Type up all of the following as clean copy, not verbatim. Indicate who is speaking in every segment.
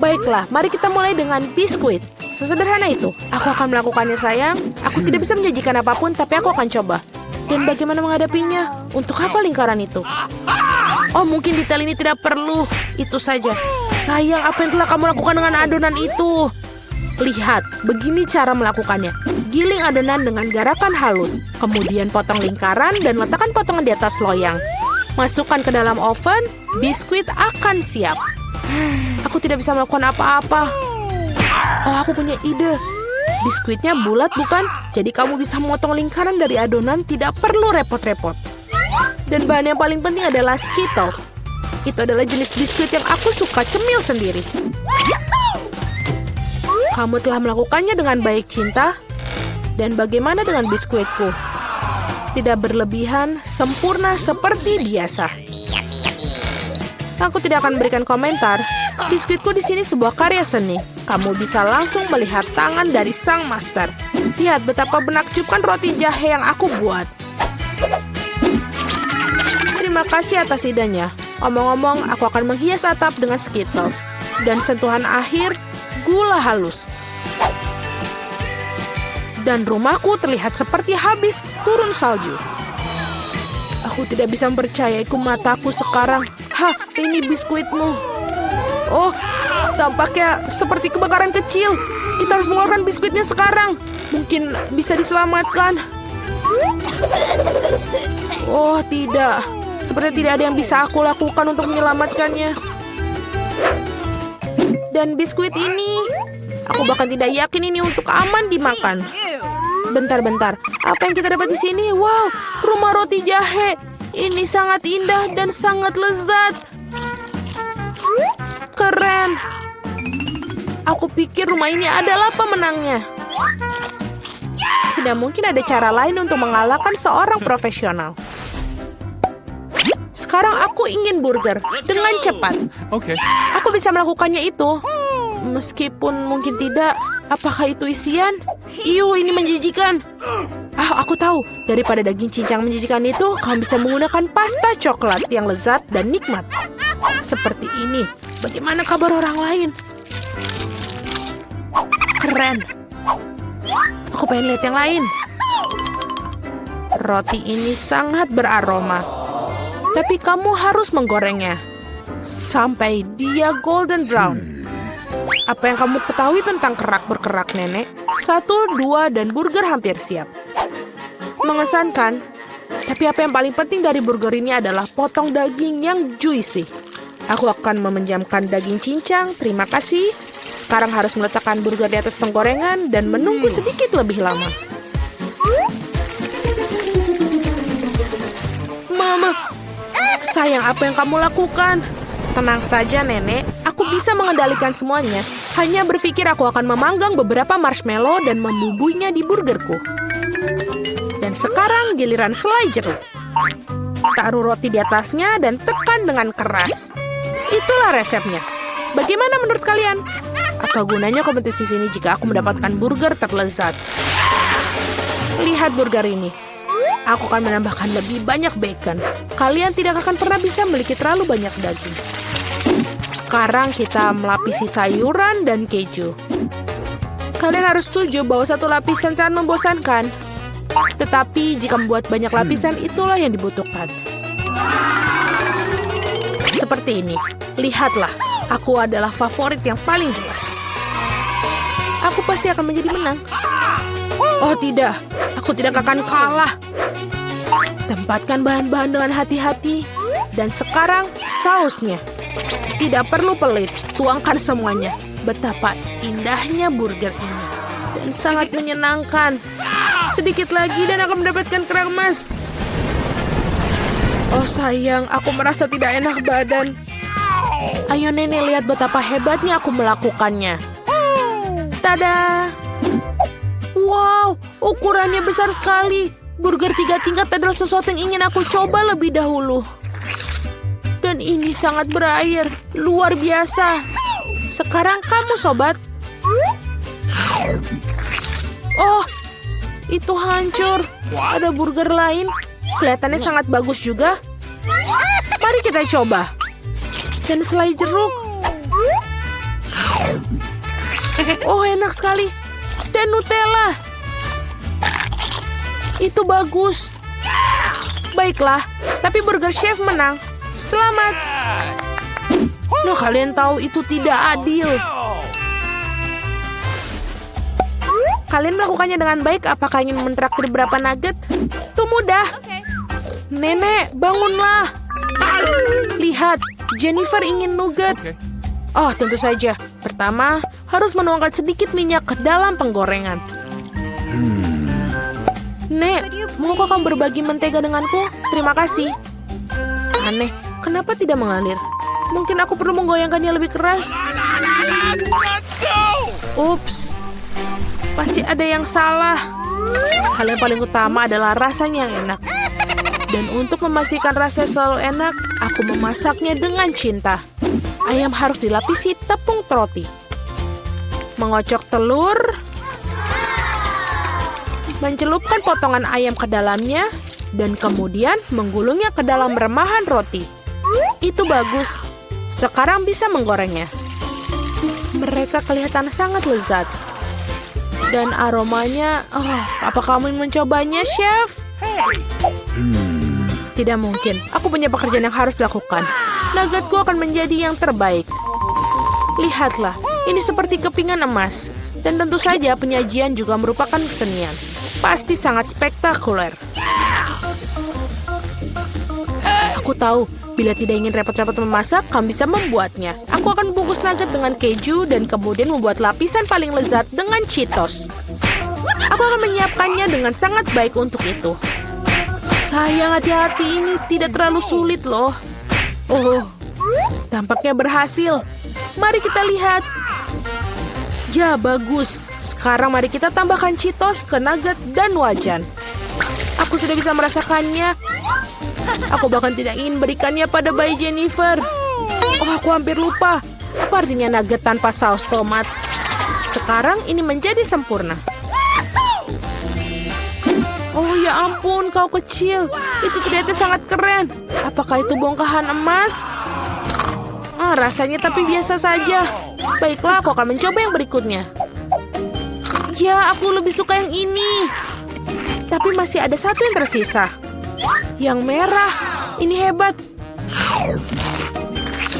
Speaker 1: Baiklah, mari kita mulai dengan biskuit. Sesederhana itu. Aku akan melakukannya, sayang. Aku tidak bisa menjanjikan apapun, tapi aku akan coba. Dan bagaimana menghadapinya? Untuk apa lingkaran itu? Oh, mungkin detail ini tidak perlu. Itu saja. Sayang, apa yang telah kamu lakukan dengan adonan itu? Lihat, begini cara melakukannya. Giling adonan dengan garakan halus. Kemudian potong lingkaran dan letakkan potongan di atas loyang. Masukkan ke dalam oven, biskuit akan siap. Aku tidak bisa melakukan apa-apa. Oh, aku punya ide. Biskuitnya bulat, bukan? Jadi kamu bisa memotong lingkaran dari adonan, tidak perlu repot-repot. Dan bahan yang paling penting adalah Skittles. Itu adalah jenis biskuit yang aku suka cemil sendiri. Kamu telah melakukannya dengan baik, cinta. Dan bagaimana dengan biskuitku? Tidak berlebihan, sempurna seperti biasa. Aku tidak akan berikan komentar. Biskuitku di sini sebuah karya seni. Kamu bisa langsung melihat tangan dari sang master. Lihat betapa menakjubkan roti jahe yang aku buat. Terima kasih atas idenya. Omong-omong, aku akan menghias atap dengan Skittles. Dan sentuhan akhir, gula halus. Dan rumahku terlihat seperti habis turun salju. Aku tidak bisa mempercayai mataku sekarang. Hah, ini biskuitmu. Oh, tampaknya seperti kebakaran kecil. Kita harus mengeluarkan biskuitnya sekarang. Mungkin bisa diselamatkan. Oh, tidak. Seperti tidak ada yang bisa aku lakukan untuk menyelamatkannya. Dan biskuit ini, aku bahkan tidak yakin ini untuk aman dimakan. Bentar-bentar, apa yang kita dapat di sini? Wow, rumah roti jahe. Ini sangat indah dan sangat lezat. Keren. Aku pikir rumah ini adalah pemenangnya. Tidak mungkin ada cara lain untuk mengalahkan seorang profesional. Sekarang aku ingin burger dengan cepat.
Speaker 2: Oke.
Speaker 1: Aku bisa melakukannya itu. Meskipun mungkin tidak. Apakah itu isian? Iu, ini menjijikan. Aku tahu. Daripada daging cincang menjijikan itu, kamu bisa menggunakan pasta coklat yang lezat dan nikmat. Seperti ini. Bagaimana kabar orang lain? Keren. Aku pengen lihat yang lain. Roti ini sangat beraroma. Tapi kamu harus menggorengnya sampai dia golden brown. Apa yang kamu ketahui tentang kerak berkerak, nenek? 1, 2, dan burger hampir siap. Mengesankan. Tapi apa yang paling penting dari burger ini adalah potong daging yang juicy. Aku akan memejamkan daging cincang, terima kasih. Sekarang harus meletakkan burger di atas penggorengan dan menunggu sedikit lebih lama. Mama, sayang, apa yang kamu lakukan? Tenang saja, nenek. Aku bisa mengendalikan semuanya. Hanya berpikir aku akan memanggang beberapa marshmallow dan membubuinya di burgerku. Dan sekarang giliran selai jeruk. Taruh roti di atasnya dan tekan dengan keras. Itulah resepnya. Bagaimana menurut kalian? Apa gunanya kompetisi sini jika aku mendapatkan burger terlezat? Lihat burger ini. Aku akan menambahkan lebih banyak bacon. Kalian tidak akan pernah bisa memiliki terlalu banyak daging. Sekarang kita melapisi sayuran dan keju. Kalian harus setuju bahwa satu lapisan sangat membosankan. Tetapi jika membuat banyak lapisan, itulah yang dibutuhkan. Seperti ini. Lihatlah, aku adalah favorit yang paling jelas. Aku pasti akan menjadi menang. Oh tidak, aku tidak akan kalah. Tempatkan bahan-bahan dengan hati-hati. Dan sekarang sausnya. Tidak perlu pelit, tuangkan semuanya. Betapa indahnya burger ini. Dan sangat menyenangkan. Sedikit lagi dan akan mendapatkan kerang emas. Oh sayang, aku merasa tidak enak badan. Ayo nenek, lihat betapa hebatnya aku melakukannya. Tada! Wow, ukurannya besar sekali. Burger 3 tingkat adalah sesuatu yang ingin aku coba lebih dahulu. Dan ini sangat berair, luar biasa. Sekarang kamu, sobat. Oh, itu hancur. Ada burger lain. Kelihatannya sangat bagus juga. Mari kita coba. Dan selai jeruk. Oh, enak sekali. Dan Nutella. Itu bagus. Baiklah, tapi Burger Chef menang. Selamat. Nah, kalian tahu itu tidak adil. Kalian melakukannya dengan baik. Apakah ingin mentraktir berapa nugget? Itu mudah. Nenek, bangunlah. Lihat, Jennifer ingin nugget. Oh, tentu saja. Pertama, harus menuangkan sedikit minyak ke dalam penggorengan. Nek, maukah kamu berbagi mentega denganku? Terima kasih. Aneh, kenapa tidak mengalir? Mungkin aku perlu menggoyangkannya lebih keras. Ups, pasti ada yang salah. Hal yang paling utama adalah rasanya yang enak. Dan untuk memastikan rasanya selalu enak, aku memasaknya dengan cinta. Ayam harus dilapisi tepung roti. Mengocok telur. Mencelupkan potongan ayam ke dalamnya, dan kemudian menggulungnya ke dalam remahan roti. Itu bagus. Sekarang bisa menggorengnya. Mereka kelihatan sangat lezat. Dan aromanya, apa kamu ingin mencobanya, Chef? Tidak mungkin. Aku punya pekerjaan yang harus dilakukan. Nuggetku akan menjadi yang terbaik. Lihatlah, ini seperti kepingan emas. Dan tentu saja penyajian juga merupakan kesenian. Pasti sangat spektakuler. Aku tahu, bila tidak ingin repot-repot memasak, kamu bisa membuatnya. Aku akan membungkus nugget dengan keju dan kemudian membuat lapisan paling lezat dengan Cheetos. Aku akan menyiapkannya dengan sangat baik untuk itu. Sayang, hati-hati, ini tidak terlalu sulit loh. Oh, tampaknya berhasil. Mari kita lihat. Ya, bagus. Sekarang mari kita tambahkan Cheetos ke nugget dan wajan. Aku sudah bisa merasakannya. Aku bahkan tidak ingin berikannya pada bayi Jennifer. Oh, aku hampir lupa. Apa artinya nugget tanpa saus tomat? Sekarang ini menjadi sempurna. Oh ya ampun, kau kecil. Itu ternyata sangat keren. Apakah itu bongkahan emas? Rasanya tapi biasa saja. Baiklah, aku akan mencoba yang berikutnya. Ya, aku lebih suka yang ini. Tapi masih ada satu yang tersisa. Yang merah. Ini hebat.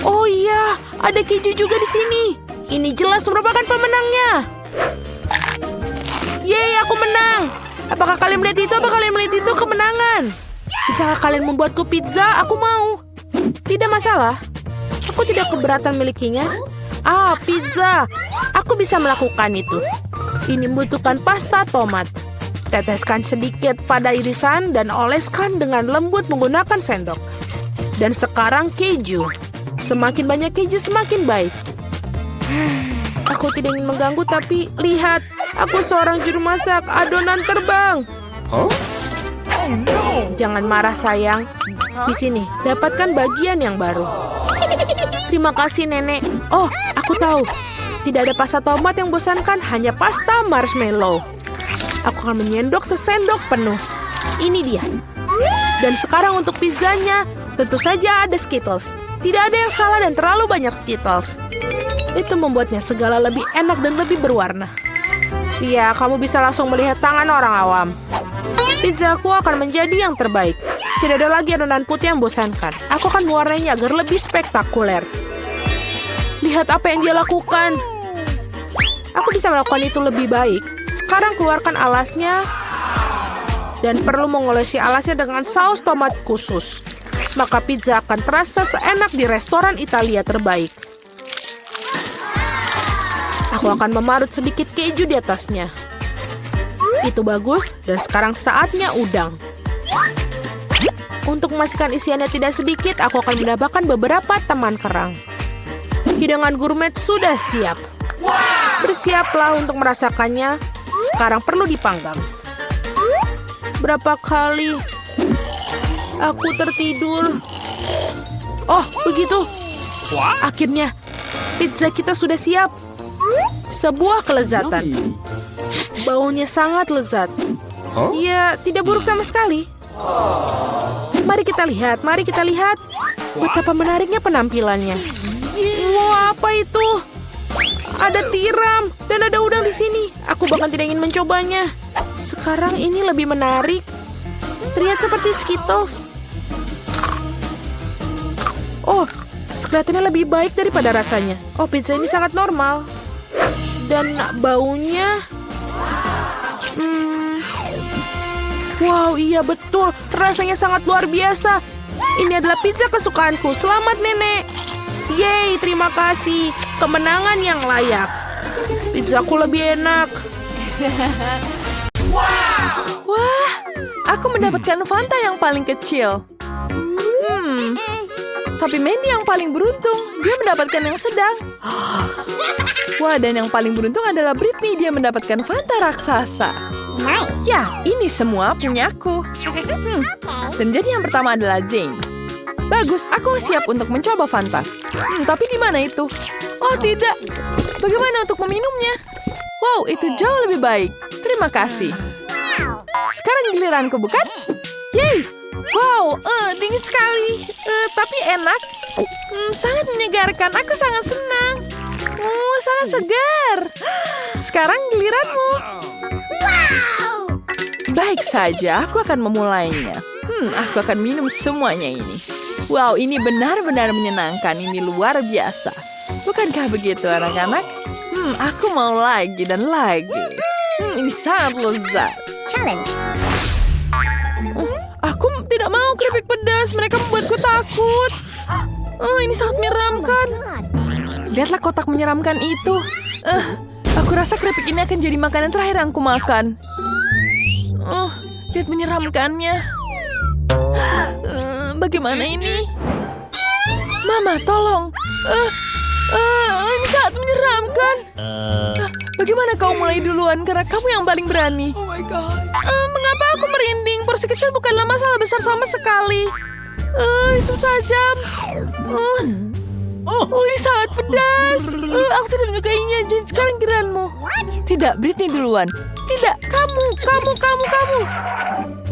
Speaker 1: Oh iya, ada keju juga di sini. Ini jelas merupakan pemenangnya. Yeay, aku menang. Apakah kalian melihat itu? Apakah kalian melihat itu kemenangan? Bisakah kalian membuatku pizza? Aku mau. Tidak masalah. Aku tidak keberatan milikinya. Pizza. Aku bisa melakukan itu. Ini membutuhkan pasta tomat. Teteskan sedikit pada irisan dan oleskan dengan lembut menggunakan sendok. Dan sekarang keju. Semakin banyak keju semakin baik. Aku tidak ingin mengganggu, tapi lihat. Aku seorang juru masak. Adonan terbang. Jangan marah, sayang. Di sini, dapatkan bagian yang baru. Terima kasih, Nenek. Oh, aku tahu. Tidak ada pasta tomat yang bosankan, hanya pasta marshmallow. Aku akan menyendok sesendok penuh. Ini dia. Dan sekarang untuk pizzanya, tentu saja ada Skittles. Tidak ada yang salah dan terlalu banyak Skittles. Itu membuatnya segala lebih enak dan lebih berwarna. Iya, kamu bisa langsung melihat tangan orang awam. Pizzaku akan menjadi yang terbaik. Tidak ada lagi adonan putih yang bosankan. Aku akan mewarnainya agar lebih spektakuler. Lihat apa yang dia lakukan. Aku bisa melakukan itu lebih baik. Sekarang keluarkan alasnya. Dan perlu mengolesi alasnya dengan saus tomat khusus. Maka pizza akan terasa seenak di restoran Italia terbaik. Aku akan memarut sedikit keju di atasnya. Itu bagus. Dan sekarang saatnya udang. Untuk memastikan isiannya tidak sedikit, aku akan menambahkan beberapa teman kerang. Hidangan gourmet sudah siap. Bersiaplah untuk merasakannya. Sekarang perlu dipanggang. Berapa kali aku tertidur. Oh, begitu. Akhirnya, pizza kita sudah siap. Sebuah kelezatan. Baunya sangat lezat. Ya, tidak buruk sama sekali. Mari kita lihat, mari kita lihat. Betapa menariknya penampilannya. Wah, apa itu? Ada tiram dan ada udang di sini. Aku bahkan tidak ingin mencobanya. Sekarang ini lebih menarik. Terlihat seperti Skittles. Oh, kelihatannya lebih baik daripada rasanya. Oh, pizza ini sangat normal. Dan baunya... Wow, iya betul. Rasanya sangat luar biasa. Ini adalah pizza kesukaanku. Selamat, Nenek. Yeay, terima kasih. Kemenangan yang layak. Pizzaku lebih enak.
Speaker 2: Wah, aku mendapatkan Fanta yang paling kecil. Tapi Mandy yang paling beruntung. Dia mendapatkan yang sedang. Wah, dan yang paling beruntung adalah Britney. Dia mendapatkan Fanta raksasa. Ya, ini semua punyaku. Dan jadi yang pertama adalah Jane. Bagus, aku siap untuk mencoba Fanta. Tapi di mana itu? Oh, tidak. Bagaimana untuk meminumnya? Wow, itu jauh lebih baik. Terima kasih. Sekarang giliranku, bukan? Yeay! Wow, dingin sekali. Tapi enak. Sangat menyegarkan. Aku sangat senang. Sangat segar. Sekarang giliranmu. Baik saja, aku akan memulainya. Aku akan minum semuanya ini. Wow, ini benar-benar menyenangkan. Ini luar biasa. Bukankah begitu, anak-anak? Aku mau lagi dan lagi. Ini sangat lezat.
Speaker 3: Challenge.
Speaker 2: Aku tidak mau keripik pedas. Mereka membuatku takut. Ini sangat menyeramkan. Lihatlah kotak menyeramkan itu. Aku rasa keripik ini akan jadi makanan terakhir yang aku makan. Lihat menyeramkannya. Bagaimana ini? Mama, tolong. Ini sangat menyeramkan. Bagaimana kau mulai duluan? Karena kamu yang paling berani. Oh my God. Mengapa aku merinding? Porsi kecil bukanlah masalah besar sama sekali. Itu tajam. Ini sangat pedas. Aku tidak menyukainya. Jane, sekarang giliranmu. Tidak, Britney duluan. Tidak, kamu.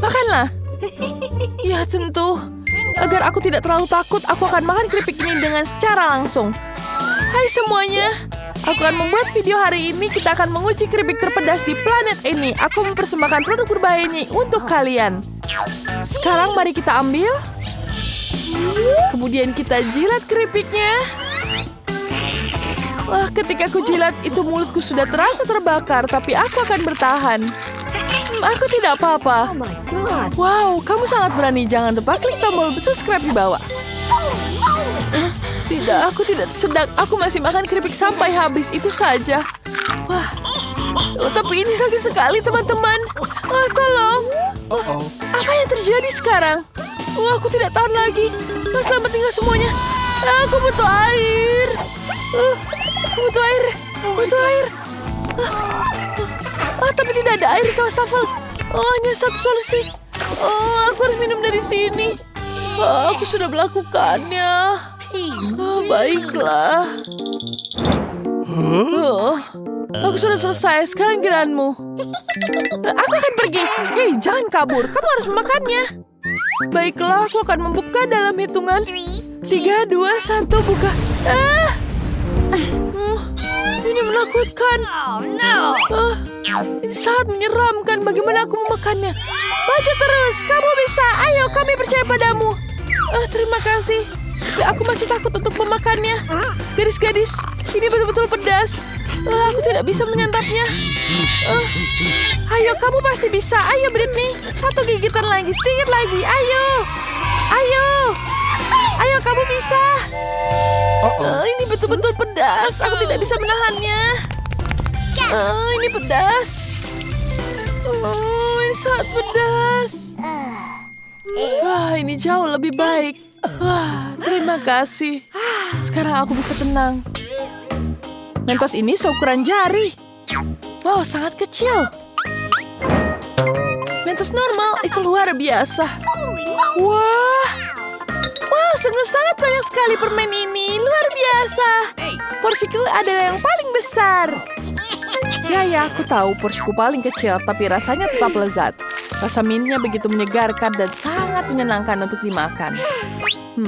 Speaker 2: Makanlah. Ya, tentu. Agar aku tidak terlalu takut, aku akan makan keripik ini dengan secara langsung. Hai semuanya. Aku akan membuat video hari ini. Kita akan menguji keripik terpedas di planet ini. Aku mempersembahkan produk berbahaya ini untuk kalian. Sekarang mari kita ambil. Kemudian kita jilat keripiknya. Wah, ketika aku jilat, itu mulutku sudah terasa terbakar. Tapi aku akan bertahan. Aku tidak apa-apa.
Speaker 3: Oh my God.
Speaker 2: Wow, kamu sangat berani. Jangan lupa klik tombol subscribe di bawah. Tidak, aku tidak sedang. Aku masih makan keripik sampai habis. Itu saja. Wah, tapi ini sakit sekali, teman-teman. Tolong. Apa yang terjadi sekarang? Aku tidak tahan lagi. Selamat tinggal semuanya. Aku butuh air. Aku butuh air. Tapi tidak ada air di wastafel. Hanya satu solusi. Aku harus minum dari sini. Aku sudah melakukannya. Baiklah. Aku sudah selesai. Sekarang giliranmu. Aku akan pergi. Hei, jangan kabur. Kamu harus memakannya. Baiklah, aku akan membuka dalam hitungan 3, 2, 1, buka. Ini menakutkan. Ini sangat menyeramkan. Bagaimana aku memakannya? Maju terus, kamu bisa. Ayo, kami percaya padamu. Terima kasih. Tapi aku masih takut untuk memakannya. Gadis-gadis, ini betul-betul pedas. Aku tidak bisa menyantapnya. Ayo, kamu pasti bisa. Ayo, Britney. Satu gigitan lagi, sedikit lagi. Ayo. Ayo, kamu bisa. Ini betul-betul pedas. Aku tidak bisa menahannya. Ini pedas. Ini sangat pedas. Wah, ini jauh lebih baik. Wah, terima kasih. Sekarang aku bisa tenang. Mentos ini seukuran jari. Wow, sangat kecil. Mentos normal itu luar biasa. Wah, sungguh sangat banyak sekali permen ini. Luar biasa. Porsiku adalah yang paling besar. Ya, aku tahu porsiku paling kecil, tapi rasanya tetap lezat. Rasa mintnya begitu menyegarkan dan sangat menyenangkan untuk dimakan.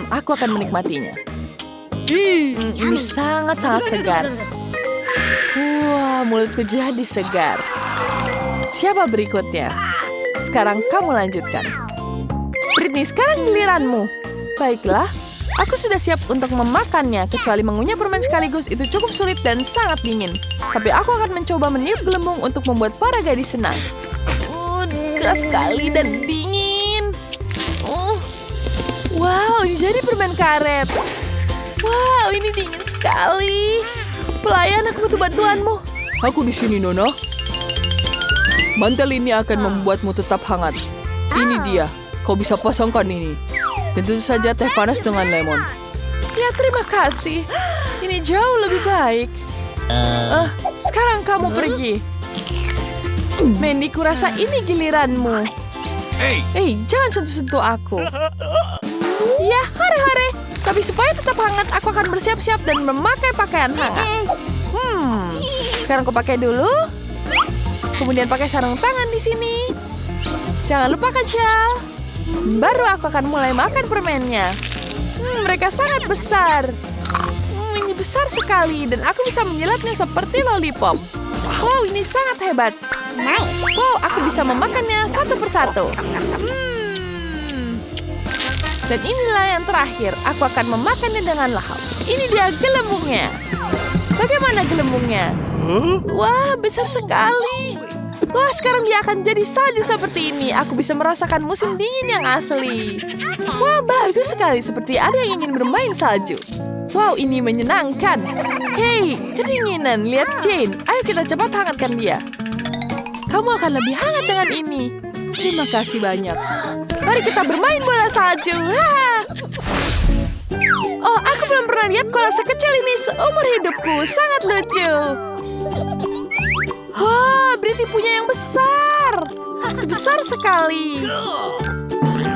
Speaker 2: Aku akan menikmatinya. Ini sangat-sangat segar. Wah, mulutku jadi segar. Siapa berikutnya? Sekarang kamu lanjutkan. Britney, sekarang giliranmu. Baiklah, aku sudah siap untuk memakannya. Kecuali mengunyah permen sekaligus itu cukup sulit dan sangat dingin. Tapi aku akan mencoba meniup gelembung untuk membuat para gadis senang. Keras sekali dan dingin. Wow, ini jadi permen karet. Wow, ini dingin sekali. Pelayan, aku butuh bantuanmu. Aku di sini, Nona. Mantel ini akan membuatmu tetap hangat. Ini dia. Kau bisa pasangkan ini. Dan tentu saja teh panas dengan lemon. Ya, terima kasih. Ini jauh lebih baik. Sekarang kamu pergi. Mandy, kurasa ini giliranmu. Hey, jangan sentuh-sentuh aku. Ya, hore-hore. Tapi supaya tetap hangat, aku akan bersiap-siap dan memakai pakaian hangat. Sekarang aku pakai dulu. Kemudian pakai sarung tangan di sini. Jangan lupakan shawl. Baru aku akan mulai makan permennya. Mereka sangat besar. Ini besar sekali dan aku bisa menjilatnya seperti lollipop. Wow, ini sangat hebat. Wow, aku bisa memakannya satu persatu. Dan inilah yang terakhir. Aku akan memakannya dengan lahap. Ini dia gelembungnya. Bagaimana gelembungnya? Wah, besar sekali. Wah, sekarang dia akan jadi salju seperti ini. Aku bisa merasakan musim dingin yang asli. Wah, bagus sekali. Seperti ada yang ingin bermain salju. Wow, ini menyenangkan. Hei, kedinginan. Lihat Jane. Ayo kita cepat hangatkan dia. Kamu akan lebih hangat dengan ini. Terima kasih banyak. Mari kita bermain bola salju. Oh, aku belum pernah lihat koala sekecil ini seumur hidupku. Sangat lucu. Britney punya yang besar. Besar sekali.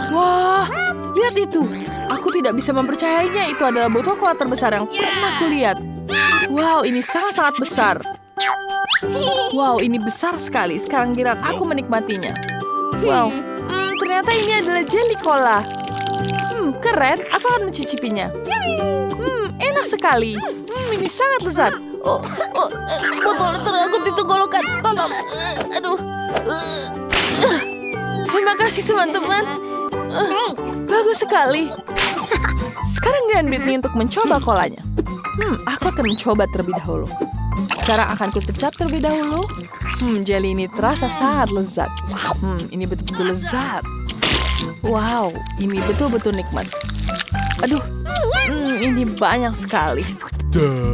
Speaker 2: Wah, lihat itu. Aku tidak bisa mempercayainya. Itu adalah botol koala terbesar yang pernah kulihat. Wow, ini sangat-sangat besar. Wow, ini besar sekali. Sekarang giliran aku menikmatinya. Wow, ternyata ini adalah jelly cola. Keren. Aku akan mencicipinya. Enak sekali. Ini sangat lezat. Botol terangkut di tenggorokan. Tolong. Aduh. Terima kasih teman-teman. Bagus sekali. Sekarang giliran Britney untuk mencoba kolanya. Aku akan mencoba terlebih dahulu. Sekarang akan kupecat terlebih dahulu. Jelly ini terasa sangat lezat. Ini betul-betul lezat. Wow, ini betul-betul nikmat. Aduh, ini banyak sekali.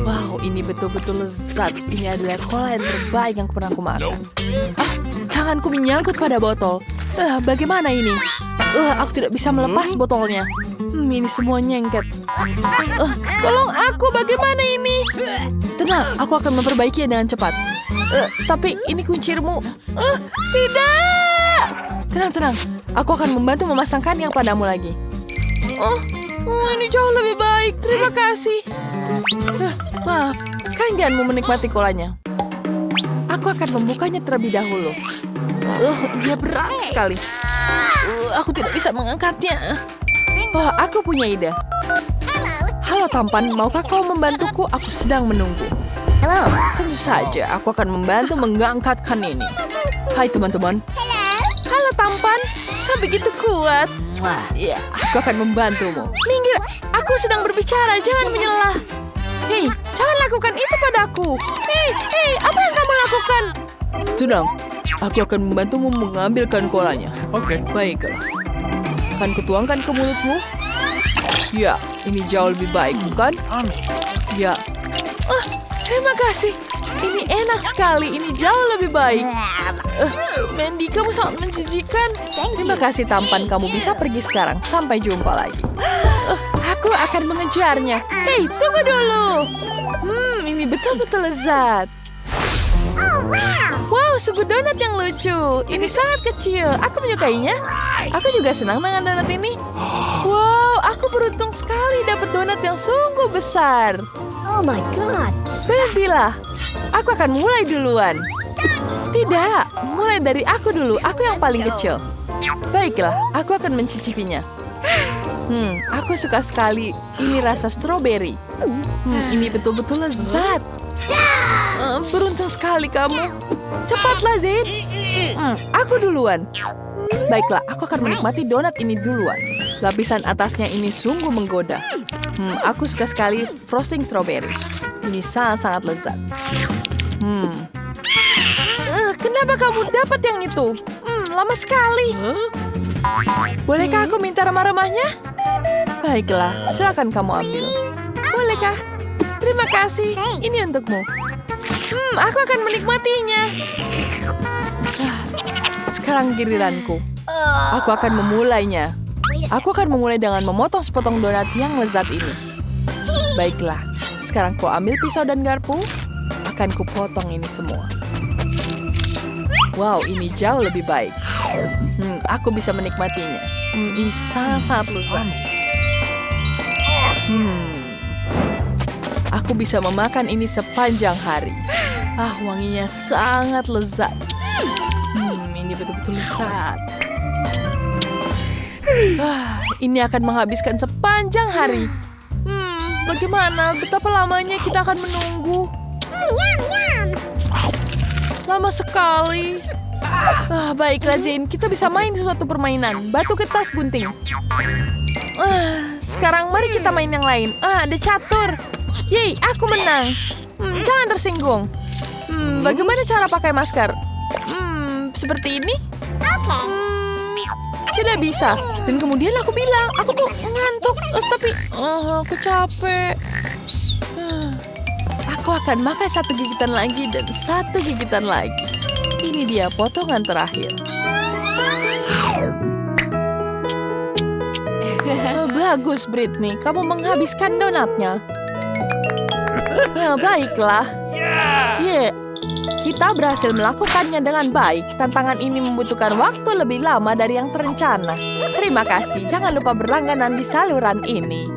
Speaker 2: Wow, ini betul-betul lezat. Ini adalah cola yang terbaik yang pernah aku makan. Tanganku menyangkut pada botol. Bagaimana ini? Aku tidak bisa melepas botolnya. Ini semua nyengket. Tolong aku, bagaimana ini? Tenang, aku akan memperbaikinya dengan cepat. Tapi ini kuncirmu. Tidak! Tenang. Aku akan membantu memasangkannya padamu lagi. Ini jauh lebih baik. Terima kasih. Maaf, sekarang jangan mau menikmati kolanya. Aku akan membukanya terlebih dahulu. Dia berat sekali. Aku tidak bisa mengangkatnya. Aku punya ide. Halo tampan, maukah kau membantuku? Aku sedang menunggu. Tentu saja, aku akan membantu mengangkatkan ini. Hai teman-teman. Halo tampan, kau begitu kuat. Ya, aku akan membantumu. Minggir, aku sedang berbicara, jangan menyelah. Hei, jangan lakukan itu padaku. Hei, apa yang kamu lakukan? Tenang, aku akan membantumu mengambilkan kolanya.
Speaker 3: Oke.
Speaker 2: Baiklah. Akan kutuangkan ke mulutmu. Ya, ini jauh lebih baik, bukan? Ya. Terima kasih. Ini enak sekali. Ini jauh lebih baik. Mandy, kamu sangat menjijikan. Terima kasih tampan. Kamu bisa pergi sekarang. Sampai jumpa lagi. Aku akan mengejarnya. Hei, tunggu dulu. Ini betul-betul lezat. Wow, sugu donat yang lucu. Ini sangat kecil. Aku menyukainya. Aku juga senang dengan donat ini. Wow, aku beruntung sekali dapat donat yang sungguh besar. Oh my god. Berhentilah. Aku akan mulai duluan. Tidak, mulai dari aku dulu. Aku yang paling kecil. Baiklah, aku akan mencicipinya. Aku suka sekali. Ini rasa stroberi. Ini betul-betul lezat. Beruntung sekali kamu. Cepatlah, Zain. Aku duluan. Baiklah, aku akan menikmati donat ini duluan. Lapisan atasnya ini sungguh menggoda. Aku suka sekali frosting strawberry. Ini sangat-sangat lezat. Kenapa kamu dapat yang itu? Lama sekali. Bolehkah aku minta remah-remahnya? Baiklah, silakan kamu ambil. Bolehkah? Terima kasih. Ini untukmu. Aku akan menikmatinya. Sekarang giliranku. Aku akan memulainya. Aku akan memulai dengan memotong sepotong donat yang lezat ini. Baiklah, sekarang ku ambil pisau dan garpu. Akan kupotong ini semua. Wow, ini jauh lebih baik. Aku bisa menikmatinya. Ini sangat lezat. Aku bisa memakan ini sepanjang hari. Wanginya sangat lezat. Ini betul-betul lezat. Ini akan menghabiskan sepanjang hari. Bagaimana? Betapa lamanya kita akan menunggu? Lama sekali. Baiklah, Jane. Kita bisa main suatu permainan. Batu kertas gunting. Sekarang mari kita main yang lain. Ada catur. Yeay, aku menang. Jangan tersinggung. Bagaimana cara pakai masker? Seperti ini? Tidak bisa. Dan kemudian aku bilang, aku tuh ngantuk. Tapi aku capek. Aku akan makan satu gigitan lagi dan satu gigitan lagi. Ini dia potongan terakhir. Bagus, Britney. Kamu menghabiskan donatnya. Baiklah. Kita berhasil melakukannya dengan baik. Tantangan ini membutuhkan waktu lebih lama dari yang terencana. Terima kasih. Jangan lupa berlangganan di saluran ini.